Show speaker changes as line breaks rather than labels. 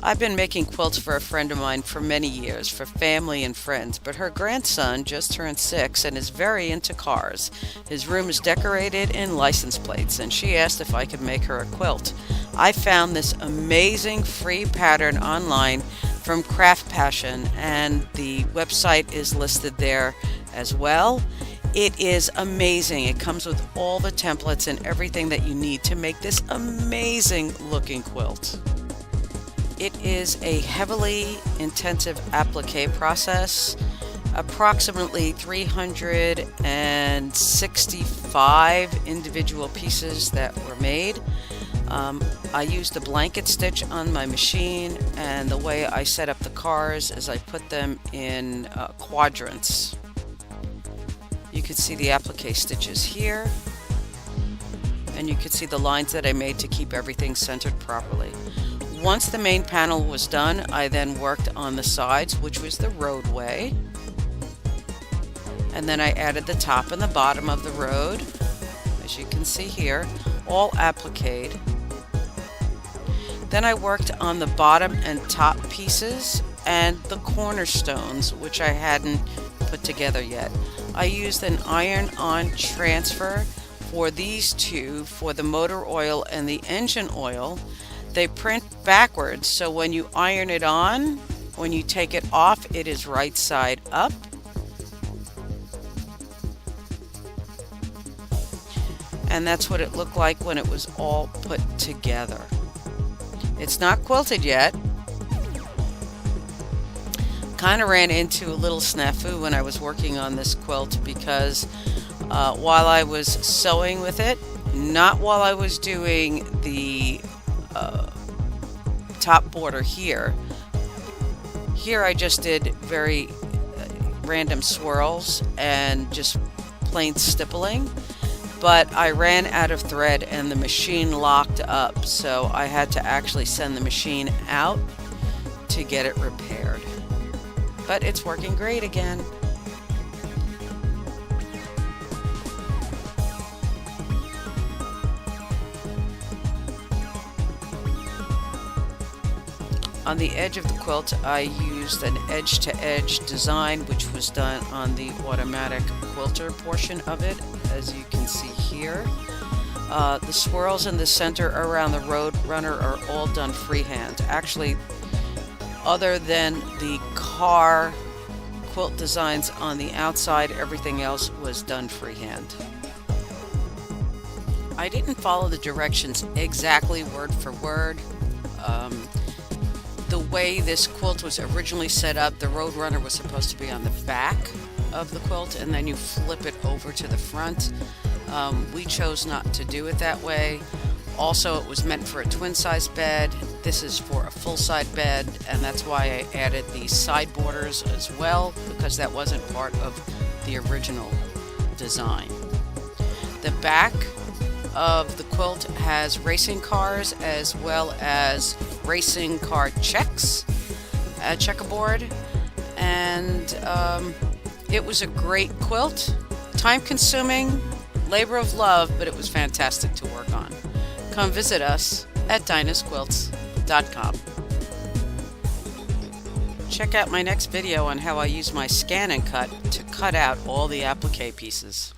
I've been making quilts for a friend of mine for many years, for family and friends, but her grandson just turned 6 and is very into cars. His room is decorated in license plates, and she asked if I could make her a quilt. I found this amazing free pattern online from Craft Passion, and the website is listed there as well. It is amazing. It comes with all the templates and everything that you need to make this amazing looking quilt. It is a heavily intensive applique process, approximately 365 individual pieces that were made. I used a blanket stitch on my machine, and the way I set up the cars is I put them in quadrants. You can see the applique stitches here, and you can see the lines that I made to keep everything centered properly. Once the main panel was done, I then worked on the sides, which was the roadway, and then I added the top and the bottom of the road, as you can see here, all appliqued. Then I worked on the bottom and top pieces and the cornerstones, which I hadn't put together yet. I used an iron-on transfer for these two, for the motor oil and the engine oil. They print backwards, so when you iron it on, when you take it off, it is right side up. And that's what it looked like when it was all put together. It's not quilted yet. Kind of ran into a little snafu when I was working on this quilt because while I was sewing with it, not while I was doing the top border here. Here I just did very random swirls and just plain stippling, but I ran out of thread and the machine locked up, so I had to actually send the machine out to get it repaired. But it's working great again. On the edge of the quilt, I used an edge-to-edge design, which was done on the automatic quilter portion of it, as you can see here. The swirls in the center around the road runner are all done freehand. Actually, other than the car quilt designs on the outside, everything else was done freehand. I didn't follow the directions exactly word for word. The way this quilt was originally set up, the road runner was supposed to be on the back of the quilt, and then you flip it over to the front. We chose not to do it that way. Also, it was meant for a twin size bed. This is for a full side bed, and that's why I added the side borders as well, because that wasn't part of the original design. The back of the quilt has racing cars as well as racing car checks, a checkerboard, and it was a great quilt. Time consuming, labor of love, but it was fantastic to work on. Come visit us at dinahsquilts.com. Check out my next video on how I use my scan and cut to cut out all the applique pieces.